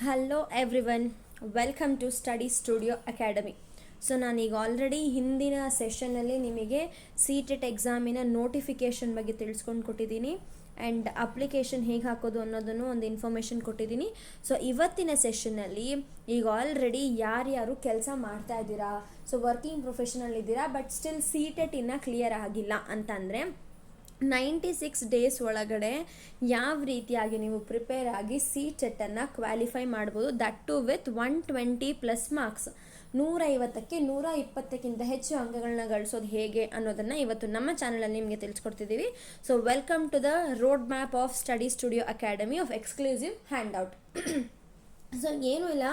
Hello everyone, welcome to study studio academy. So ನಾನೀಗ already ಹಿಂದಿನ ಸೆಷನ್ನಲ್ಲಿ ನಿಮಗೆ ಸಿ-ಟೆಟ್ ಎಕ್ಸಾಮಿನ ನೋಟಿಫಿಕೇಷನ್ ಬಗ್ಗೆ ತಿಳಿಸ್ಕೊಂಡು ಕೊಟ್ಟಿದ್ದೀನಿ ಆ್ಯಂಡ್ ಅಪ್ಲಿಕೇಶನ್ ಹೇಗೆ ಹಾಕೋದು ಅನ್ನೋದನ್ನು ಒಂದು ಇನ್ಫಾರ್ಮೇಷನ್ ಕೊಟ್ಟಿದ್ದೀನಿ. ಸೊ ಇವತ್ತಿನ ಸೆಷನ್ನಲ್ಲಿ ಈಗ ಆಲ್ರೆಡಿ ಯಾರ್ಯಾರು ಕೆಲಸ ಮಾಡ್ತಾ ಇದ್ದೀರಾ, ಸೊ ವರ್ಕಿಂಗ್ ಪ್ರೊಫೆಷನಲ್ ಇದ್ದೀರಾ ಬಟ್ ಸ್ಟಿಲ್ ಸಿ-ಟೆಟ್ ಇನ್ನೂ ಕ್ಲಿಯರ್ ಆಗಿಲ್ಲ ಅಂತಂದರೆ 96 ಡೇಸ್ ಒಳಗಡೆ ಯಾವ ರೀತಿಯಾಗಿ ನೀವು ಪ್ರಿಪೇರ್ ಆಗಿ ಸಿ-ಟೆಟ್ಟನ್ನು ಕ್ವಾಲಿಫೈ ಮಾಡ್ಬೋದು, ದಟ್ ಟು ವಿತ್ 120+ ಮಾರ್ಕ್ಸ್. 150ಕ್ಕೆ 120ಕ್ಕಿಂತ ಹೆಚ್ಚು ಅಂಕಗಳನ್ನ ಗಳಿಸೋದು ಹೇಗೆ ಅನ್ನೋದನ್ನು ಇವತ್ತು ನಮ್ಮ ಚಾನಲಲ್ಲಿ ನಿಮಗೆ ತಿಳಿಸ್ಕೊಡ್ತಿದ್ದೀವಿ. So welcome to the road map of study studio academy of exclusive hand out. So ಏನೂ ಇಲ್ಲ,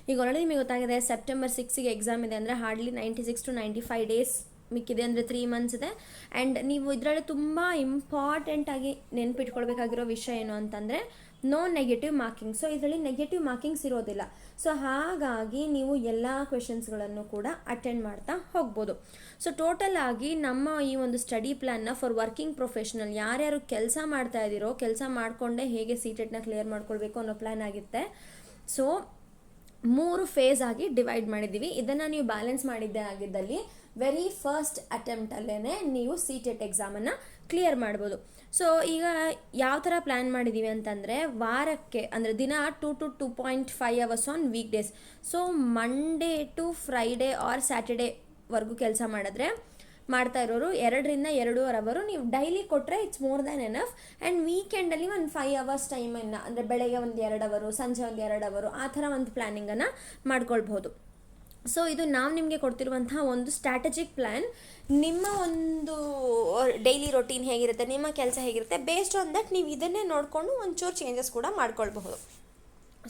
ಈಗ ಆಲ್ರೆಡಿ ನಿಮಗೆ ಗೊತ್ತಾಗಿದೆ ಸೆಪ್ಟೆಂಬರ್ 6ಗೆ ಎಕ್ಸಾಮ್ ಇದೆ ಅಂದರೆ ಹಾರ್ಡ್ಲಿ 96 to 95 ಡೇಸ್ ಮಿಕ್ಕಿದೆ, ಅಂದರೆ 3 ಮಂತ್ಸ್ ಇದೆ. ಆ್ಯಂಡ್ ನೀವು ಇದರಲ್ಲಿ ತುಂಬ ಇಂಪಾರ್ಟೆಂಟಾಗಿ ನೆನ್ಪಿಟ್ಕೊಳ್ಬೇಕಾಗಿರೋ ವಿಷಯ ಏನು ಅಂತಂದರೆ ನೋ ನೆಗೆಟಿವ್ ಮಾರ್ಕಿಂಗ್. ಸೊ ಇದರಲ್ಲಿ ನೆಗೆಟಿವ್ ಮಾರ್ಕಿಂಗ್ಸ್ ಇರೋದಿಲ್ಲ. ಸೊ ಹಾಗಾಗಿ ನೀವು ಎಲ್ಲ ಕ್ವೆಶನ್ಸ್ಗಳನ್ನು ಕೂಡ ಅಟೆಂಡ್ ಮಾಡ್ತಾ ಹೋಗ್ಬೋದು. ಸೊ ಟೋಟಲ್ ಆಗಿ ನಮ್ಮ ಈ ಒಂದು ಸ್ಟಡಿ ಪ್ಲ್ಯಾನ್ನ ಫಾರ್ ವರ್ಕಿಂಗ್ ಪ್ರೊಫೆಷನಲ್ ಯಾರ್ಯಾರು ಕೆಲಸ ಮಾಡ್ತಾ ಇದ್ದೀರೋ ಕೆಲಸ ಮಾಡಿಕೊಂಡೇ ಹೇಗೆ ಸಿ-ಟೆಟ್ನ ಕ್ಲಿಯರ್ ಮಾಡ್ಕೊಳ್ಬೇಕು ಅನ್ನೋ ಪ್ಲ್ಯಾನ್ ಆಗುತ್ತೆ. ಸೊ 3 ಫೇಸ್ ಆಗಿ ಡಿವೈಡ್ ಮಾಡಿದ್ದೀವಿ. ಇದನ್ನು ನೀವು ಬ್ಯಾಲೆನ್ಸ್ ಮಾಡಿದ್ದೇ ಆಗಿದ್ದಲ್ಲಿ ವೆರಿ ಫಸ್ಟ್ ಅಟೆಂಪ್ಟಲ್ಲೇ ನೀವು ಸಿ-ಟೆಟ್ ಎಕ್ಸಾಮನ್ನು ಕ್ಲಿಯರ್ ಮಾಡ್ಬೋದು. ಸೊ ಈಗ ಯಾವ ಥರ ಪ್ಲ್ಯಾನ್ ಮಾಡಿದ್ದೀವಿ ಅಂತಂದರೆ ವಾರಕ್ಕೆ ಅಂದರೆ ದಿನ 2 to 2.5 hours on weekdays. So Monday to Friday or ಸ್ಯಾಟರ್ಡೇವರೆಗೂ ಕೆಲಸ ಮಾಡ್ತಾ ಇರೋರು 2 ರಿಂದ 2.5 ಅವರು ನೀವು ಡೈಲಿ ಕೊಟ್ಟರೆ it's more than enough. And ವೀಕೆಂಡಲ್ಲಿ ಒಂದು 5 ಅವರ್ಸ್ ಟೈಮನ್ನು ಅಂದರೆ ಬೆಳಗ್ಗೆ ಒಂದು 2 ಅವರು, ಸಂಜೆ ಒಂದು 2 ಅವರು, ಆ ಥರ ಒಂದು ಪ್ಲ್ಯಾನಿಂಗನ್ನು ಮಾಡ್ಕೊಳ್ಬೋದು. ಸೊ ಇದು ನಾವು ನಿಮಗೆ ಕೊಡ್ತಿರುವಂತಹ ಒಂದು ಸ್ಟ್ರಾಟಜಿಕ್ ಪ್ಲ್ಯಾನ್. ನಿಮ್ಮ ಒಂದು ಡೈಲಿ ರೊಟೀನ್ ಹೇಗಿರುತ್ತೆ, ನಿಮ್ಮ ಕೆಲಸ ಹೇಗಿರುತ್ತೆ, ಬೇಸ್ಡ್ ಆನ್ ದಟ್ ನೀವು ಇದನ್ನೇ ನೋಡಿಕೊಂಡು ಒಂಚೂರು ಚೇಂಜಸ್ ಕೂಡ ಮಾಡ್ಕೊಳ್ಬಹುದು.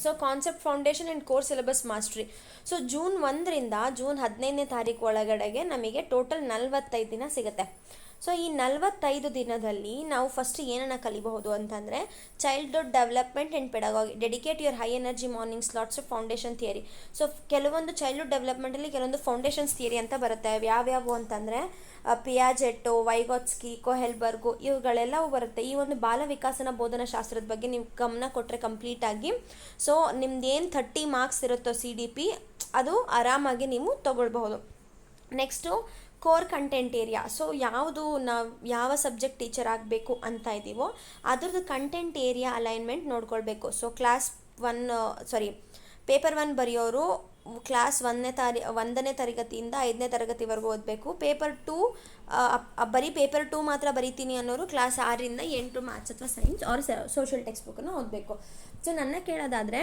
So concept foundation and core syllabus mastery. So June 1ರಿಂದ ಜೂನ್ 15ನೇ ತಾರೀಕು ಒಳಗಡೆಗೆ ನಮಗೆ ಟೋಟಲ್ 45 ದಿನ ಸಿಗುತ್ತೆ. ಸೊ ಈ 45 ದಿನದಲ್ಲಿ ನಾವು ಫಸ್ಟ್ ಏನನ್ನು ಕಲಿಬಹುದು ಅಂತಂದರೆ childhood development and ಪೆಡಗಾಗಿ, dedicate your high energy morning slots of foundation theory. So ಕೆಲವೊಂದು ಚೈಲ್ಡ್ಹುಡ್ ಡೆವಲಪ್ಮೆಂಟಲ್ಲಿ ಕೆಲವೊಂದು ಫೌಂಡೇಶನ್ಸ್ ಥಿಯರಿ ಅಂತ ಬರುತ್ತೆ. ಯಾವ್ಯಾವು ಅಂತಂದರೆ ಪಿಯಾಜೆಟ್ಟೋ, ವೈಗಾಟ್ಸ್ಕಿ, ಕೊಹೆಲ್ಬರ್ಗು ಇವುಗಳೆಲ್ಲವೂ ಬರುತ್ತೆ. ಈ ಒಂದು ಬಾಲ ವಿಕಾಸನ ಬೋಧನಾ ಶಾಸ್ತ್ರದ ಬಗ್ಗೆ ನೀವು ಗಮನ ಕೊಟ್ಟರೆ ಕಂಪ್ಲೀಟಾಗಿ ಸೊ ನಿಮ್ದೇನು 30 ಮಾರ್ಕ್ಸ್ ಇರುತ್ತೋ CDP ಅದು ಆರಾಮಾಗಿ ನೀವು ತೊಗೊಳ್ಬಹುದು. Next core content area. So ಯಾವುದು ನಾವು ಯಾವ ಸಬ್ಜೆಕ್ಟ್ ಟೀಚರ್ ಆಗಬೇಕು ಅಂತ ಇದ್ದೀವೋ ಅದ್ರದ್ದು ಕಂಟೆಂಟ್ ಏರಿಯಾ ಅಲೈನ್ಮೆಂಟ್ ನೋಡ್ಕೊಳ್ಬೇಕು. ಸೊ ಪೇಪರ್ 1 ಬರೆಯೋರು ಕ್ಲಾಸ್ 1ನೇ ತರಗತಿಯಿಂದ 5ನೇ ತರಗತಿವರೆಗೂ ಓದಬೇಕು. ಪೇಪರ್ 2 ಬರೀ ಪೇಪರ್ 2 ಮಾತ್ರ ಬರೀತೀನಿ ಅನ್ನೋರು ಕ್ಲಾಸ್ 6ರಿಂದ 8 ಮ್ಯಾಥ್ಸ್ ಅಥವಾ ಸೈನ್ಸ್ ಆರ್ ಸೋಷಿಯಲ್ ಟೆಕ್ಸ್ಟ್ ಬುಕ್ಕನ್ನು ಓದಬೇಕು. ಸೊ ನನ್ನ ಕೇಳೋದಾದರೆ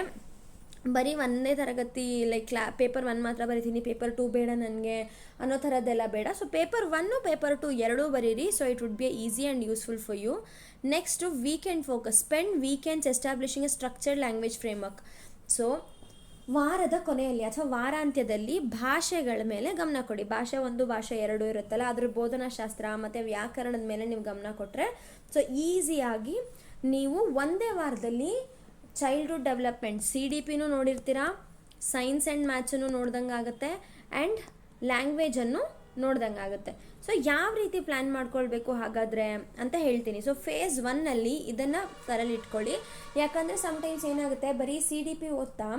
ಬರೀ 1ನೇ ತರಗತಿ ಲೈಕ್ ಪೇಪರ್ 1 ಮಾತ್ರ ಬರೀತೀನಿ, ಪೇಪರ್ 2 ಬೇಡ ನನಗೆ ಅನ್ನೋ ಥರದ್ದೆಲ್ಲ ಬೇಡ. ಸೊ ಪೇಪರ್ 1 ಪೇಪರ್ 2 ಎರಡೂ ಬರೀರಿ. So it would be easy and useful for you. Next weekend focus. Spend weekends establishing a structured language framework. So ವಾರದ ಕೊನೆಯಲ್ಲಿ ಅಥವಾ ವಾರಾಂತ್ಯದಲ್ಲಿ ಭಾಷೆಗಳ ಮೇಲೆ ಗಮನ ಕೊಡಿ. ಭಾಷೆ 1, ಭಾಷೆ 2 ಇರುತ್ತಲ್ಲ, ಅದ್ರ ಬೋಧನಾಶಾಸ್ತ್ರ ಮತ್ತು ವ್ಯಾಕರಣದ ಮೇಲೆ ನೀವು ಗಮನ ಕೊಟ್ಟರೆ ಸೊ ಈಸಿಯಾಗಿ ನೀವು ಒಂದೇ ವಾರದಲ್ಲಿ ಚೈಲ್ಡ್ಹುಡ್ ಡೆವಲಪ್ಮೆಂಟ್ CDPನೂ ನೋಡಿರ್ತೀರಾ, ಸೈನ್ಸ್ ಆ್ಯಂಡ್ ಮ್ಯಾಥ್ಸನ್ನು ನೋಡ್ದಂಗೆ ಆಗುತ್ತೆ, ಆ್ಯಂಡ್ ಲ್ಯಾಂಗ್ವೇಜನ್ನು ನೋಡ್ದಂಗೆ ಆಗುತ್ತೆ. ಸೊ ಯಾವ ರೀತಿ ಪ್ಲ್ಯಾನ್ ಮಾಡ್ಕೊಳ್ಬೇಕು ಹಾಗಾದರೆ ಅಂತ ಹೇಳ್ತೀನಿ. ಸೊ ಫೇಸ್ 1ನಲ್ಲಿ ಇದನ್ನು ತರಲಿಟ್ಕೊಳ್ಳಿ. ಯಾಕಂದರೆ ಸಮ್ಟೈಮ್ಸ್ ಏನಾಗುತ್ತೆ, ಬರೀ CDP ಓದ್ತಾ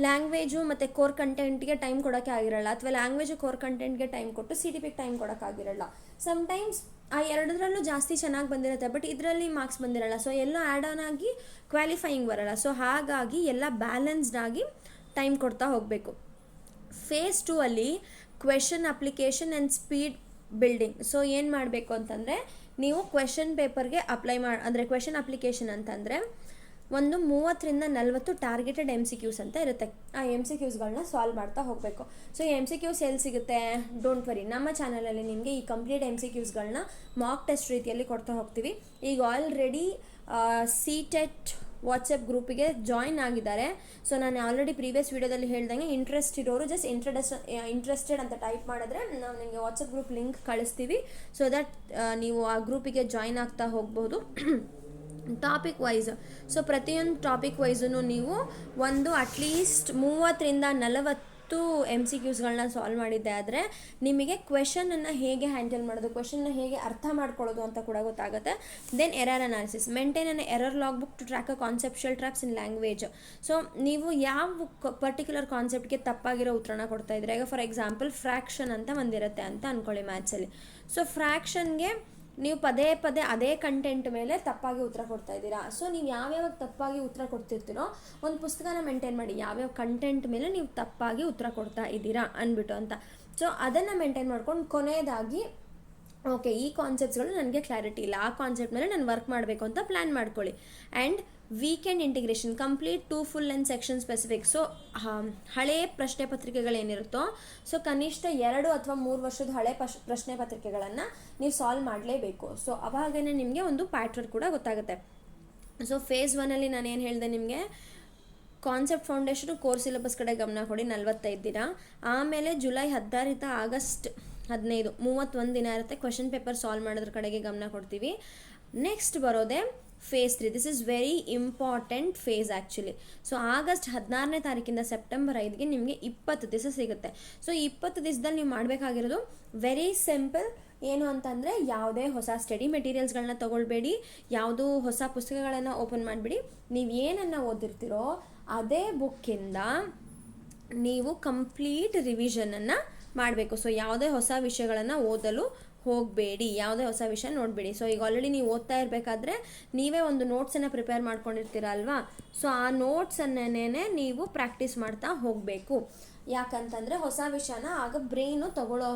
ಲ್ಯಾಂಗ್ವೇಜು ಮತ್ತು ಕೋರ್ ಕಂಟೆಂಟ್ಗೆ ಟೈಮ್ ಕೊಡೋಕ್ಕೆ ಆಗಿರಲ್ಲ, ಅಥವಾ ಲ್ಯಾಂಗ್ವೇಜು ಕೋರ್ ಕಂಟೆಂಟ್ಗೆ ಟೈಮ್ ಕೊಟ್ಟು CDPಗೆ ಟೈಮ್ ಕೊಡೋಕ್ಕಾಗಿರಲ್ಲ. ಸಮ್ಟೈಮ್ಸ್ ಆ ಎರಡರಲ್ಲೂ ಜಾಸ್ತಿ ಚೆನ್ನಾಗಿ ಬಂದಿರುತ್ತೆ ಬಟ್ ಇದರಲ್ಲಿ ಮಾರ್ಕ್ಸ್ ಬಂದಿರಲ್ಲ. ಸೊ ಎಲ್ಲ ಆ್ಯಡ್ ಆನ್ ಆಗಿ ಕ್ವಾಲಿಫೈಯಿಂಗ್ ಬರಲ್ಲ. ಸೊ ಹಾಗಾಗಿ ಎಲ್ಲ ಬ್ಯಾಲೆನ್ಸ್ಡ್ ಆಗಿ ಟೈಮ್ ಕೊಡ್ತಾ ಹೋಗಬೇಕು. ಫೇಸ್ 2 ಅಲ್ಲಿ question application and speed building. So ಏನು ಮಾಡಬೇಕು ಅಂತಂದರೆ ನೀವು ಕ್ವೆಶನ್ ಪೇಪರ್ಗೆ ಅಂದರೆ ಕ್ವೆಶನ್ ಅಪ್ಲಿಕೇಶನ್ ಅಂತಂದರೆ ಒಂದು 30ರಿಂದ 40 ಟಾರ್ಗೆಟೆಡ್ MCQs ಅಂತ ಇರುತ್ತೆ. ಆ MCQsಗಳನ್ನ ಸಾಲ್ವ್ ಮಾಡ್ತಾ ಹೋಗಬೇಕು. ಸೊ ಈ MCQs ಎಲ್ಲಿ ಸಿಗುತ್ತೆ, ಡೋಂಟ್ ವರಿ, ನಮ್ಮ ಚಾನಲಲ್ಲಿ ನಿಮಗೆ ಈ ಕಂಪ್ಲೀಟ್ MCQsಗಳನ್ನ ಮಾಕ್ ಟೆಸ್ಟ್ ರೀತಿಯಲ್ಲಿ ಕೊಡ್ತಾ ಹೋಗ್ತೀವಿ. ಈಗ ಆಲ್ರೆಡಿ ಸಿ-ಟೆಟ್ ವಾಟ್ಸಪ್ ಗ್ರೂಪಿಗೆ ಜಾಯಿನ್ ಆಗಿದ್ದಾರೆ. ಸೊ ನಾನು ಆಲ್ರೆಡಿ ಪ್ರೀವಿಯಸ್ ವೀಡಿಯೋದಲ್ಲಿ ಹೇಳ್ದಂಗೆ ಇಂಟ್ರೆಸ್ಟ್ ಇರೋರು ಜಸ್ಟ್ ಇಂಟ್ರೆಸ್ಟೆಡ್ ಅಂತ ಟೈಪ್ ಮಾಡಿದ್ರೆ ನಾವು ನಿಮಗೆ ವಾಟ್ಸಪ್ ಗ್ರೂಪ್ ಲಿಂಕ್ ಕಳಿಸ್ತೀವಿ. ಸೊ ದಟ್ ನೀವು ಆ ಗ್ರೂಪಿಗೆ ಜಾಯಿನ್ ಆಗ್ತಾ ಹೋಗ್ಬೋದು. Topic wise. ಸೊ ಪ್ರತಿಯೊಂದು ಟಾಪಿಕ್ ವೈಸೂ ನೀವು ಒಂದು ಅಟ್ಲೀಸ್ಟ್ 30ರಿಂದ 40 MCQsಗಳನ್ನ ಸಾಲ್ವ್ ಮಾಡಿದ್ದೆ ಆದರೆ ನಿಮಗೆ ಕ್ವೆಶನನ್ನು ಹೇಗೆ ಹ್ಯಾಂಡಲ್ ಮಾಡೋದು, ಕ್ವೆಶನ್ನ ಹೇಗೆ ಅರ್ಥ ಮಾಡ್ಕೊಳ್ಳೋದು ಅಂತ ಕೂಡ ಗೊತ್ತಾಗುತ್ತೆ. Then error analysis, maintain an error log book to track a conceptual traps in language. So ನೀವು ಯಾವ ಪರ್ಟಿಕ್ಯುಲರ್ ಕಾನ್ಸೆಪ್ಟ್ಗೆ ತಪ್ಪಾಗಿರೋ ಉತ್ತರನ ಕೊಡ್ತಾ ಇದ್ದೀರಾ. ಈಗ ಫಾರ್ ಎಕ್ಸಾಂಪಲ್ ಫ್ರ್ಯಾಕ್ಷನ್ ಅಂತ ಒಂದಿರುತ್ತೆ ಅಂತ ಅಂದ್ಕೊಳ್ಳಿ ಮ್ಯಾಥ್ಸಲ್ಲಿ. ಸೊ ಫ್ರ್ಯಾಕ್ಷನ್ಗೆ ನೀವು ಪದೇ ಪದೇ ಅದೇ ಕಂಟೆಂಟ್ ಮೇಲೆ ತಪ್ಪಾಗಿ ಉತ್ತರ ಕೊಡ್ತಾ ಇದ್ದೀರಾ. ಸೊ ನೀವು ಯಾವ್ಯಾವ ತಪ್ಪಾಗಿ ಉತ್ತರ ಕೊಡ್ತಿರ್ತೀರೋ ಒಂದು ಪುಸ್ತಕನ ಮೇಂಟೈನ್ ಮಾಡಿ, ಯಾವ್ಯಾವ ಕಂಟೆಂಟ್ ಮೇಲೆ ನೀವು ತಪ್ಪಾಗಿ ಉತ್ತರ ಕೊಡ್ತಾ ಇದ್ದೀರಾ ಅಂದ್ಬಿಟ್ಟು ಅಂತ. ಸೊ ಅದನ್ನು ಮೇಂಟೈನ್ ಮಾಡ್ಕೊಂಡು ಕೊನೆಯದಾಗಿ ಓಕೆ ಈ ಕಾನ್ಸೆಪ್ಟ್ಸ್ಗಳು ನನಗೆ ಕ್ಲಾರಿಟಿ ಇಲ್ಲ, ಆ ಕಾನ್ಸೆಪ್ಟ್ ಮೇಲೆ ನಾನು ವರ್ಕ್ ಮಾಡಬೇಕು ಅಂತ ಪ್ಲ್ಯಾನ್ ಮಾಡ್ಕೊಳ್ಳಿ. And weekend integration, complete 2 full and section specific. So ಹಳೆ ಪ್ರಶ್ನೆ ಪತ್ರಿಕೆಗಳೇನಿರುತ್ತೋ ಸೊ ಕನಿಷ್ಠ 2 ಅಥವಾ 3 ವರ್ಷದ ಹಳೆ ಪ್ರಶ್ನೆ ಪತ್ರಿಕೆಗಳನ್ನು ನೀವು ಸಾಲ್ವ್ ಮಾಡಲೇಬೇಕು. ಸೊ ಅವಾಗೇ ನಿಮಗೆ ಒಂದು ಪ್ಯಾಟ್ರನ್ ಕೂಡ ಗೊತ್ತಾಗುತ್ತೆ. ಸೊ ಫೇಸ್ 1ಅಲ್ಲಿ ನಾನು ಏನು ಹೇಳಿದೆ ನಿಮಗೆ, ಕಾನ್ಸೆಪ್ಟ್ ಫೌಂಡೇಶನು ಕೋರ್ಸ್ ಸಿಲೆಬಸ್ ಕಡೆ ಗಮನ ಕೊಡಿ 45 ದಿನ. ಆಮೇಲೆ ಜುಲೈ 16 ಆಗಸ್ಟ್ 15 31 ದಿನ ಇರುತ್ತೆ ಕ್ವೆಶನ್ ಪೇಪರ್ ಸಾಲ್ವ್ ಮಾಡೋದ್ರ ಕಡೆಗೆ ಗಮನ ಕೊಡ್ತೀವಿ. ನೆಕ್ಸ್ಟ್ ಬರೋದೆ phase 3. This is very important phase actually. So August 16ನೇ ತಾರೀಕಿಂದ ಸೆಪ್ಟೆಂಬರ್ 5ಗೆ ನಿಮಗೆ 20 ದಿವಸ ಸಿಗುತ್ತೆ. ಸೊ 20 ದಿವಸದಲ್ಲಿ ನೀವು ಮಾಡಬೇಕಾಗಿರೋದು ವೆರಿ ಸಿಂಪಲ್. ಏನು ಅಂತಂದರೆ ಯಾವುದೇ ಹೊಸ ಸ್ಟಡಿ ಮೆಟೀರಿಯಲ್ಸ್ಗಳನ್ನ ತೊಗೊಳ್ಬೇಡಿ, ಯಾವುದೂ ಹೊಸ ಪುಸ್ತಕಗಳನ್ನು ಓಪನ್ ಮಾಡಿಬಿಡಿ. ನೀವು ಏನನ್ನು ಓದಿರ್ತೀರೋ ಅದೇ ಬುಕ್ಕಿಂದ ನೀವು ಕಂಪ್ಲೀಟ್ ರಿವಿಷನನ್ನು ಮಾಡಬೇಕು. ಸೊ ಯಾವುದೇ ಹೊಸ ವಿಷಯಗಳನ್ನು ಓದಲು ಹೋಗಬೇಡಿ, ಯಾವುದೇ ಹೊಸ ವಿಷಯ ನೋಡಬೇಡಿ. ಸೊ ಈಗ ಆಲ್ರೆಡಿ ನೀವು ಓದ್ತಾ ಇರಬೇಕಾದ್ರೆ ನೀವೇ ಒಂದು ನೋಟ್ಸನ್ನು ಪ್ರಿಪೇರ್ ಮಾಡ್ಕೊಂಡಿರ್ತೀರ ಅಲ್ವಾ. ಸೊ ಆ ನೋಟ್ಸನ್ನೇ ನೀವು ಪ್ರಾಕ್ಟೀಸ್ ಮಾಡ್ತಾ ಹೋಗಬೇಕು. ಯಾಕಂತಂದರೆ ಹೊಸ ವಿಷಯನ ಆಗ ಬ್ರೈನು ತಗೊಳ್ಳೋ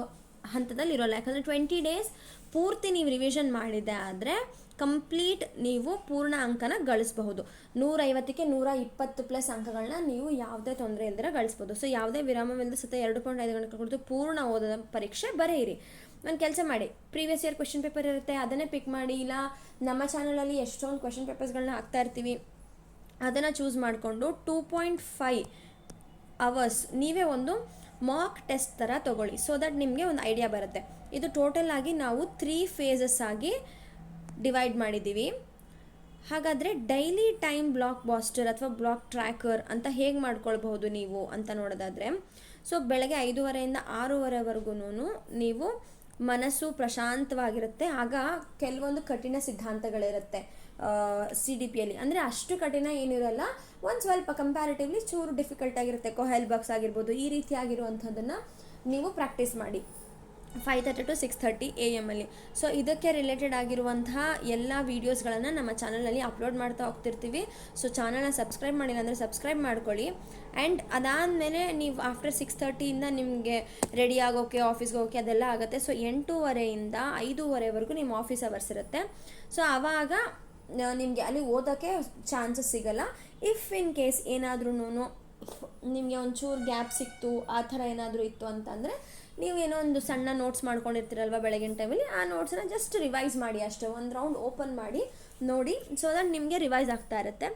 ಹಂತದಲ್ಲಿ ಇರೋಲ್ಲ. ಯಾಕಂದರೆ 20 ಡೇಸ್ ಪೂರ್ತಿ ನೀವು ರಿವಿಷನ್ ಮಾಡಿದೆ ಆದರೆ ಕಂಪ್ಲೀಟ್ ನೀವು ಪೂರ್ಣ ಅಂಕನ ಗಳಿಸಬಹುದು. 150ಕ್ಕೆ 120+ ಅಂಕಗಳನ್ನ ನೀವು ಯಾವುದೇ ತೊಂದರೆ ಇಲ್ಲದೆ ಗಳಿಸ್ಬೋದು. ಸೊ ಯಾವುದೇ ವಿರಾಮವಿಲ್ಲದೆ ಸತ 2.5 ಗಂಟೆ ಕುರಿತು ಪೂರ್ಣ ಓದದ ಪರೀಕ್ಷೆ ಬರೆಯಿರಿ. ಒಂದು ಕೆಲಸ ಮಾಡಿ, ಪ್ರೀವಿಯಸ್ ಇಯರ್ ಕ್ವೆಶನ್ ಪೇಪರ್ ಇರುತ್ತೆ ಅದನ್ನೇ ಪಿಕ್ ಮಾಡಿ, ಇಲ್ಲ ನಮ್ಮ ಚಾನಲಲ್ಲಿ ಎಷ್ಟೊಂದು ಕ್ವೆಶನ್ ಪೇಪರ್ಸ್ಗಳನ್ನ ಹಾಕ್ತಾ ಇರ್ತೀವಿ ಅದನ್ನು ಚೂಸ್ ಮಾಡಿಕೊಂಡು 2.5 ಅವರ್ಸ್ ನೀವೇ ಒಂದು ಮಾಕ್ ಟೆಸ್ಟ್ ಥರ ತೊಗೊಳ್ಳಿ. ಸೊ ದಟ್ ನಿಮಗೆ ಒಂದು ಐಡಿಯಾ ಬರುತ್ತೆ. ಇದು ಟೋಟಲ್ ಆಗಿ ನಾವು 3 ಫೇಸಸ್ ಆಗಿ ಡಿವೈಡ್ ಮಾಡಿದ್ದೀವಿ. ಹಾಗಾದರೆ ಡೈಲಿ ಟೈಮ್ ಬ್ಲಾಕ್ ಬಾಸ್ಟರ್ ಅಥವಾ ಬ್ಲಾಕ್ ಟ್ರ್ಯಾಕರ್ ಅಂತ ಹೇಗೆ ಮಾಡ್ಕೊಳ್ಬಹುದು ನೀವು ಅಂತ ನೋಡೋದಾದರೆ, ಸೊ ಬೆಳಗ್ಗೆ 5:30 6:30ವರೆಗೂ ನೀವು ಮನಸ್ಸು ಪ್ರಶಾಂತವಾಗಿರುತ್ತೆ. ಆಗ ಕೆಲವೊಂದು ಕಠಿಣ ಸಿದ್ಧಾಂತಗಳಿರುತ್ತೆ CDPಯಲ್ಲಿ, ಅಂದರೆ ಅಷ್ಟು ಕಠಿಣ ಏನಿರಲ್ಲ, ಒಂದು ಸ್ವಲ್ಪ ಕಂಪ್ಯಾರಿಟಿವ್ಲಿ ಚೂರು ಡಿಫಿಕಲ್ಟ್ ಆಗಿರುತ್ತೆ. ಕೊಹೆಲ್ಬಕ್ಸ್ ಆಗಿರ್ಬೋದು, ಈ ರೀತಿ ಆಗಿರುವಂಥದ್ದನ್ನು ನೀವು ಪ್ರಾಕ್ಟೀಸ್ ಮಾಡಿ 5:30 to 6:30 AM ಅಲ್ಲಿ. ಸೊ ಇದಕ್ಕೆ ರಿಲೇಟೆಡ್ ಆಗಿರುವಂತಹ ಎಲ್ಲ ವೀಡಿಯೋಸ್ಗಳನ್ನು ನಮ್ಮ ಚಾನಲಲ್ಲಿ ಅಪ್ಲೋಡ್ ಮಾಡ್ತಾ ಹೋಗ್ತಿರ್ತೀವಿ. ಸೊ ಚಾನಲ್ನ ಸಬ್ಸ್ಕ್ರೈಬ್ ಮಾಡಿಲ್ಲ ಅಂದರೆ ಸಬ್ಸ್ಕ್ರೈಬ್ ಮಾಡ್ಕೊಳ್ಳಿ. ಆ್ಯಂಡ್ ಅದಾದಮೇಲೆ ನೀವು ಆಫ್ಟರ್ 6:30 ನಿಮಗೆ ರೆಡಿ ಆಗೋಕ್ಕೆ ಆಫೀಸ್ಗೆ ಹೋಗೋಕ್ಕೆ ಅದೆಲ್ಲ ಆಗುತ್ತೆ. ಸೊ 8:30 5:30ವರೆಗೂ ನಿಮ್ಮ ಆಫೀಸ್ ಅವರ್ಸ್ ಇರುತ್ತೆ. ಸೊ ಆವಾಗ ನಿಮಗೆ ಅಲ್ಲಿ ಓದೋಕ್ಕೆ ಚಾನ್ಸಸ್ ಸಿಗಲ್ಲ. ಇಫ್ ಇನ್ ಕೇಸ್ ಏನಾದ್ರೂ ನಿಮಗೆ ಒಂಚೂರು ಗ್ಯಾಪ್ ಸಿಕ್ತು, ಆ ಥರ ಏನಾದರೂ ಇತ್ತು ಅಂತಂದರೆ ನೀವೇನೋ ಒಂದು ಸಣ್ಣ ನೋಟ್ಸ್ ಮಾಡ್ಕೊಂಡಿರ್ತೀರಲ್ವ ಬೆಳಗಿನ ಟೈಮಲ್ಲಿ, ಆ ನೋಟ್ಸನ್ನ ಜಸ್ಟ್ ರಿವೈಸ್ ಮಾಡಿ ಅಷ್ಟೇ, ಒಂದು ರೌಂಡ್ ಓಪನ್ ಮಾಡಿ ನೋಡಿ. ಸೊ ದಟ್ ನಿಮಗೆ ರಿವೈಸ್ ಆಗ್ತಾ ಇರುತ್ತೆ.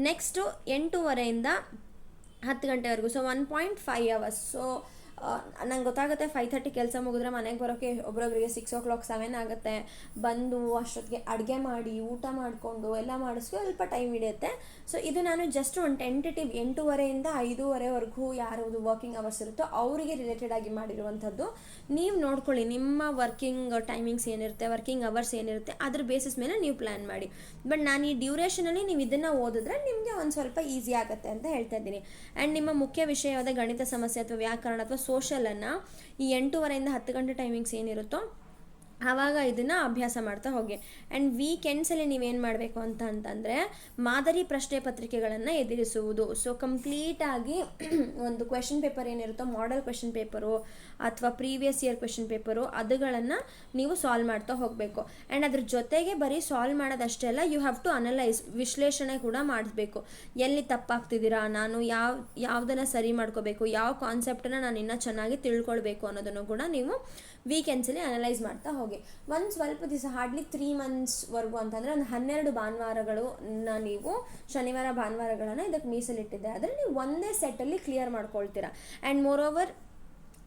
ನೆಕ್ಸ್ಟು 8:30 10 ಗಂಟೆವರೆಗೂ, ಸೊ 1.5 ಅವರ್ಸ್. ಸೊ ನಂಗೆ ಗೊತ್ತಾಗುತ್ತೆ 5:30 ಕೆಲಸ ಮುಗಿದ್ರೆ ಮನೆಗೆ ಬರೋಕ್ಕೆ ಒಬ್ರೊಬ್ರಿಗೆ 6 o'clock 7 ಆಗುತ್ತೆ. ಬಂದು ಅಷ್ಟೊತ್ತಿಗೆ ಅಡುಗೆ ಮಾಡಿ ಊಟ ಮಾಡಿಕೊಂಡು ಎಲ್ಲ ಮಾಡಿಸ್ಕೊ ಸ್ವಲ್ಪ ಟೈಮ್ ಹಿಡಿಯುತ್ತೆ. ಸೊ ಇದು ನಾನು ಜಸ್ಟ್ ಒಂದು ಟೆಂಟೇಟಿವ್ 8:30 5:30ವರೆಗೂ ಯಾರು ವರ್ಕಿಂಗ್ ಅವರ್ಸ್ ಇರುತ್ತೋ ಅವರಿಗೆ ರಿಲೇಟೆಡ್ ಆಗಿ ಮಾಡಿರುವಂಥದ್ದು. ನೀವು ನೋಡ್ಕೊಳ್ಳಿ ನಿಮ್ಮ ವರ್ಕಿಂಗ್ ಟೈಮಿಂಗ್ಸ್ ಏನಿರುತ್ತೆ, ವರ್ಕಿಂಗ್ ಅವರ್ಸ್ ಏನಿರುತ್ತೆ, ಅದ್ರ ಬೇಸಿಸ್ ಮೇಲೆ ನೀವು ಪ್ಲ್ಯಾನ್ ಮಾಡಿ. ಬಟ್ ನಾನು ಈ ಡ್ಯೂರೇಷನಲ್ಲಿ ನೀವು ಇದನ್ನು ಓದಿದ್ರೆ ನಿಮಗೆ ಒಂದು ಸ್ವಲ್ಪ ಈಸಿ ಆಗುತ್ತೆ ಅಂತ ಹೇಳ್ತಾ ಇದ್ದೀನಿ. ಆ್ಯಂಡ್ ನಿಮ್ಮ ಮುಖ್ಯ ವಿಷಯವಾದ ಗಣಿತ ಸಮಸ್ಯೆ ಅಥವಾ ವ್ಯಾಕರಣ ಅಥವಾ ಸೋಷಲನ್ನು ಈ 8:30 10 ಗಂಟೆ ಟೈಮಿಂಗ್ಸ್ ಏನಿರುತ್ತೋ ಆವಾಗ ಇದನ್ನು ಅಭ್ಯಾಸ ಮಾಡ್ತಾ ಹೋಗಿ. ಆ್ಯಂಡ್ ವೀಕೆಂಡ್ಸಲ್ಲಿ ನೀವೇನು ಮಾಡಬೇಕು ಅಂತಂದರೆ ಮಾದರಿ ಪ್ರಶ್ನೆ ಪತ್ರಿಕೆಗಳನ್ನು ಎದುರಿಸುವುದು. ಸೊ ಕಂಪ್ಲೀಟಾಗಿ ಒಂದು ಕ್ವೆಶನ್ ಪೇಪರ್ ಏನಿರುತ್ತೋ, ಮಾಡೆಲ್ ಕ್ವೆಶನ್ ಪೇಪರು ಅಥವಾ ಪ್ರೀವಿಯಸ್ ಇಯರ್ ಕ್ವೆಶನ್ ಪೇಪರು, ಅದುಗಳನ್ನು ನೀವು ಸಾಲ್ವ್ ಮಾಡ್ತಾ ಹೋಗಬೇಕು. ಆ್ಯಂಡ್ ಅದ್ರ ಜೊತೆಗೆ ಬರೀ ಸಾಲ್ವ್ ಮಾಡೋದಷ್ಟೇ ಅಲ್ಲ, ಯು ಹ್ಯಾವ್ ಟು ಅನಲೈಸ್, ವಿಶ್ಲೇಷಣೆ ಕೂಡ ಮಾಡಿಸ್ಬೇಕು. ಎಲ್ಲಿ ತಪ್ಪಾಗ್ತಿದ್ದೀರಾ, ನಾನು ಯಾವುದನ್ನು ಸರಿ ಮಾಡ್ಕೋಬೇಕು, ಯಾವ ಕಾನ್ಸೆಪ್ಟನ್ನು ನಾನು ಇನ್ನೂ ಚೆನ್ನಾಗಿ ತಿಳ್ಕೊಳ್ಬೇಕು ಅನ್ನೋದನ್ನು ಕೂಡ ನೀವು ವೀಕೆಂಡ್ಸಲ್ಲಿ ಅನಲೈಸ್ ಮಾಡ್ತಾ ಹೋಗಿ. ಒಂದು ಸ್ವಲ್ಪ ದಿವಸ ಹಾರ್ಡ್ಲಿ 3 monthsವರೆಗೂ ಅಂತಂದರೆ ಒಂದು 12 ಭಾನುವಾರಗಳನ್ನ ನೀವು ಶನಿವಾರ ಭಾನುವಾರಗಳನ್ನು ಇದಕ್ಕೆ ಮೀಸಲಿಟ್ಟಿದ್ದೆ ಆದರೆ ನೀವು ಒಂದೇ ಸೆಟ್ಟಲ್ಲಿ ಕ್ಲಿಯರ್ ಮಾಡ್ಕೊಳ್ತೀರಾ. ಆ್ಯಂಡ್ ಮೋರ್ ಓವರ್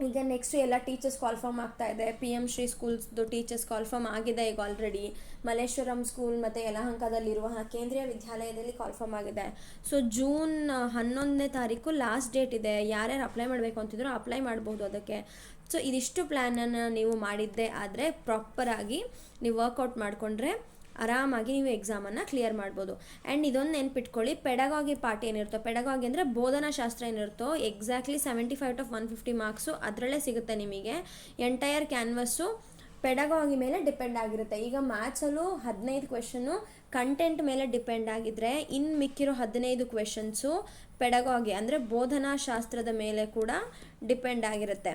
ಈಗ ನೆಕ್ಸ್ಟ್ ಎಲ್ಲ ಟೀಚರ್ಸ್ ಕಾಲ್ಫಾರ್ಮ್ ಆಗ್ತಾ ಇದೆ. PM ಶ್ರೀ ಸ್ಕೂಲ್ಸ್ದು ಟೀಚರ್ಸ್ ಕಾಲ್ಫಾರ್ಮ್ ಆಗಿದೆ ಈಗ ಆಲ್ರೆಡಿ. ಮಲ್ಲೇಶ್ವರಂ ಸ್ಕೂಲ್ ಮತ್ತು ಯಲಹಂಕದಲ್ಲಿರುವ ಕೇಂದ್ರೀಯ ವಿದ್ಯಾಲಯದಲ್ಲಿ ಕಾಲ್ಫಾರ್ಮ್ ಆಗಿದೆ. ಸೊ ಜೂನ್ 11ನೇ ತಾರೀಕು ಲಾಸ್ಟ್ ಡೇಟ್ ಇದೆ. ಯಾರ್ಯಾರು ಅಪ್ಲೈ ಮಾಡಬೇಕು ಅಂತಿದ್ರು ಅಪ್ಲೈ ಮಾಡ್ಬೋದು ಅದಕ್ಕೆ. ಸೊ ಇದಿಷ್ಟು ಪ್ಲ್ಯಾನನ್ನು ನೀವು ಮಾಡಿದ್ದೆ ಆದರೆ ಪ್ರಾಪರಾಗಿ ನೀವು ವರ್ಕೌಟ್ ಮಾಡಿಕೊಂಡ್ರೆ ಆರಾಮಾಗಿ ನೀವು ಎಕ್ಸಾಮನ್ನು ಕ್ಲಿಯರ್ ಮಾಡ್ಬೋದು. ಆ್ಯಂಡ್ ಇದೊಂದು ನೆನ್ಪಿಟ್ಕೊಳ್ಳಿ, ಪೆಡಗಾಗಿ ಪಾರ್ಟ್ ಏನಿರುತ್ತೋ, ಪೆಡಗಾಗಿ ಅಂದರೆ ಬೋಧನಾಶಾಸ್ತ್ರ ಏನಿರುತ್ತೋ ಎಕ್ಸಾಕ್ಟ್ಲಿ 75 to 150 ಮಾರ್ಕ್ಸು ಅದರಲ್ಲೇ ಸಿಗುತ್ತೆ ನಿಮಗೆ. ಎಂಟೈರ್ ಕ್ಯಾನ್ವಸ್ಸು ಪೆಡಗಾಗಿ ಮೇಲೆ ಡಿಪೆಂಡ್ ಆಗಿರುತ್ತೆ. ಈಗ ಮ್ಯಾಥ್ಸಲ್ಲೂ 15 ಕ್ವೆಶನ್ನು ಕಂಟೆಂಟ್ ಮೇಲೆ ಡಿಪೆಂಡ್ ಆಗಿದ್ದರೆ ಇನ್ನು ಮಿಕ್ಕಿರೋ 15 ಕ್ವೆಶನ್ಸು ಪೆಡಗಾಗಿ ಅಂದರೆ ಬೋಧನಾಶಾಸ್ತ್ರದ ಮೇಲೆ ಕೂಡ ಡಿಪೆಂಡ್ ಆಗಿರುತ್ತೆ.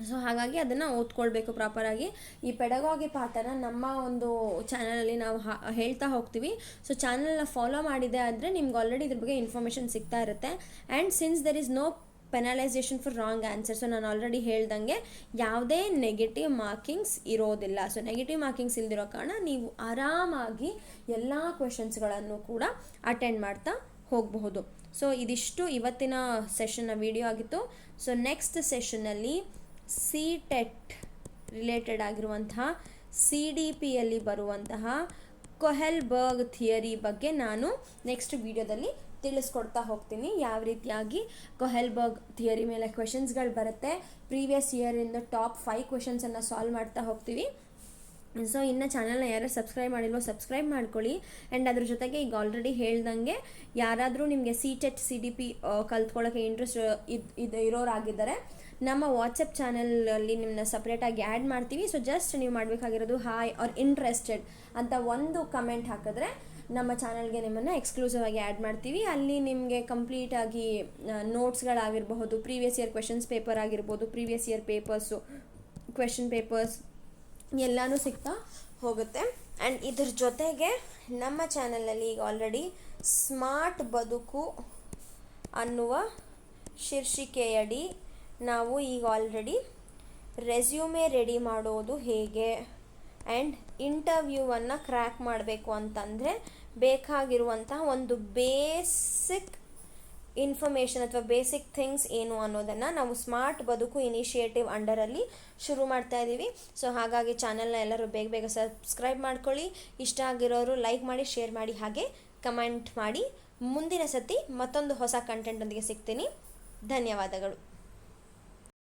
ಸೊ ಹಾಗಾಗಿ ಅದನ್ನು ಓದ್ಕೊಳ್ಬೇಕು ಪ್ರಾಪರಾಗಿ. ಈ ಪೆಡಗಾಗಿ ಪಾಠನ ನಮ್ಮ ಒಂದು ಚಾನಲಲ್ಲಿ ನಾವು ಹೇಳ್ತಾ ಹೋಗ್ತೀವಿ. ಸೊ ಚಾನಲ್ನ ಫಾಲೋ ಮಾಡಿದೆ ಆದರೆ ನಿಮ್ಗೆ ಆಲ್ರೆಡಿ ಇದ್ರ ಬಗ್ಗೆ ಇನ್ಫಾರ್ಮೇಷನ್ ಸಿಗ್ತಾ ಇರುತ್ತೆ. And since there is no penalisation for wrong answer, so ನಾನು ಆಲ್ರೆಡಿ ಹೇಳ್ದಂಗೆ ಯಾವುದೇ ನೆಗೆಟಿವ್ ಮಾರ್ಕಿಂಗ್ಸ್ ಇರೋದಿಲ್ಲ. ಸೊ ನೆಗೆಟಿವ್ ಮಾರ್ಕಿಂಗ್ಸ್ ಇಲ್ದಿರೋ ಕಾರಣ ನೀವು ಆರಾಮಾಗಿ ಎಲ್ಲ ಕ್ವೆಶನ್ಸ್ಗಳನ್ನು ಕೂಡ ಅಟೆಂಡ್ ಮಾಡ್ತಾ ಹೋಗಬಹುದು. ಸೊ ಇದಿಷ್ಟು ಇವತ್ತಿನ ಸೆಷನ್ನ ವಿಡಿಯೋ ಆಗಿತ್ತು. ಸೊ ನೆಕ್ಸ್ಟ್ ಸೆಷನ್ನಲ್ಲಿ CTET ರಿಲೇಟೆಡ್ ಆಗಿರುವಂತಹ CDPಯಲ್ಲಿ ಬರುವಂತಹ ಕೊಹೆಲ್ಬರ್ಗ್ ಥಿಯರಿ ಬಗ್ಗೆ ನಾನು ನೆಕ್ಸ್ಟ್ ವಿಡಿಯೋದಲ್ಲಿ ತಿಳಿಸ್ಕೊಡ್ತಾ ಹೋಗ್ತೀನಿ. ಯಾವ ರೀತಿಯಾಗಿ ಕೊಹೆಲ್ಬರ್ಗ್ ಥಿಯರಿ ಮೇಲೆ ಕ್ವೆಶನ್ಸ್ಗಳು ಬರುತ್ತೆ, ಪ್ರೀವಿಯಸ್ ಇಯರಿಂದ ಟಾಪ್ 5 ಕ್ವೆಶನ್ಸನ್ನು ಸಾಲ್ವ್ ಮಾಡ್ತಾ ಹೋಗ್ತೀವಿ. ಸೊ ಇನ್ನು ಚಾನಲ್ನ ಯಾರು ಸಬ್ಸ್ಕ್ರೈಬ್ ಮಾಡಿಲ್ವೋ ಸಬ್ಸ್ಕ್ರೈಬ್ ಮಾಡ್ಕೊಳ್ಳಿ. ಆ್ಯಂಡ್ ಅದ್ರ ಜೊತೆಗೆ ಈಗ ಆಲ್ರೆಡಿ ಹೇಳ್ದಂಗೆ ಯಾರಾದರೂ ನಿಮಗೆ CTET CDP ಕಲ್ತ್ಕೊಳ್ಳೋಕ್ಕೆ ಇಂಟ್ರೆಸ್ಟ್ ಇರೋರಾಗಿದ್ದಾರೆ ನಮ್ಮ ವಾಟ್ಸಪ್ ಚಾನಲಲ್ಲಿ ನಿಮ್ಮನ್ನ ಸಪ್ರೇಟಾಗಿ ಆ್ಯಡ್ ಮಾಡ್ತೀವಿ. ಸೊ ಜಸ್ಟ್ ನೀವು ಮಾಡಬೇಕಾಗಿರೋದು ಹಾಯ್ ಆರ್ ಇಂಟ್ರೆಸ್ಟೆಡ್ ಅಂತ ಒಂದು ಕಮೆಂಟ್ ಹಾಕಿದ್ರೆ ನಮ್ಮ ಚಾನಲ್ಗೆ ನಿಮ್ಮನ್ನು ಎಕ್ಸ್ಕ್ಲೂಸಿವ್ ಆಗಿ ಆ್ಯಡ್ ಮಾಡ್ತೀವಿ. ಅಲ್ಲಿ ನಿಮಗೆ ಕಂಪ್ಲೀಟಾಗಿ ನೋಟ್ಸ್ಗಳಾಗಿರಬಹುದು, ಪ್ರೀವಿಯಸ್ ಇಯರ್ ಕ್ವೆಶನ್ಸ್ ಪೇಪರ್ ಆಗಿರ್ಬೋದು, previous year papers question papers ಎಲ್ಲನೂ ಸಿಗ್ತಾ ಹೋಗುತ್ತೆ. ಆ್ಯಂಡ್ ಇದ್ರ ಜೊತೆಗೆ ನಮ್ಮ ಚಾನಲಲ್ಲಿ ಈಗ ಆಲ್ರೆಡಿ ಸ್ಮಾರ್ಟ್ ಬದುಕು ಅನ್ನುವ ಶೀರ್ಷಿಕೆಯಡಿ ನಾವು ಈಗ ಆಲ್ರೆಡಿ ರೆಸ್ಯೂಮೆ ರೆಡಿ ಮಾಡೋದು ಹೇಗೆ ಆ್ಯಂಡ್ ಇಂಟರ್ವ್ಯೂವನ್ನು ಕ್ರ್ಯಾಕ್ ಮಾಡಬೇಕು ಅಂತಂದರೆ ಬೇಕಾಗಿರುವಂತಹ ಒಂದು ಬೇಸಿಕ್ ಇನ್ಫಾರ್ಮೇಷನ್ ಅಥವಾ ಬೇಸಿಕ್ ಥಿಂಗ್ಸ್ ಏನು ಅನ್ನೋದನ್ನು ನಾವು ಸ್ಮಾರ್ಟ್ ಬದುಕು ಇನಿಷಿಯೇಟಿವ್ ಅಂಡರಲ್ಲಿ ಶುರು ಮಾಡ್ತಾ ಇದ್ದೀವಿ. ಸೊ ಹಾಗಾಗಿ ಚಾನಲ್ನ ಎಲ್ಲರೂ ಬೇಗ ಬೇಗ ಸಬ್ಸ್ಕ್ರೈಬ್ ಮಾಡ್ಕೊಳ್ಳಿ. ಇಷ್ಟ ಆಗಿರೋರು ಲೈಕ್ ಮಾಡಿ, ಶೇರ್ ಮಾಡಿ, ಹಾಗೆ ಕಮೆಂಟ್ ಮಾಡಿ. ಮುಂದಿನ ಸತಿ ಮತ್ತೊಂದು ಹೊಸ ಕಂಟೆಂಟೊಂದಿಗೆ ಸಿಗ್ತೀನಿ. ಧನ್ಯವಾದಗಳು.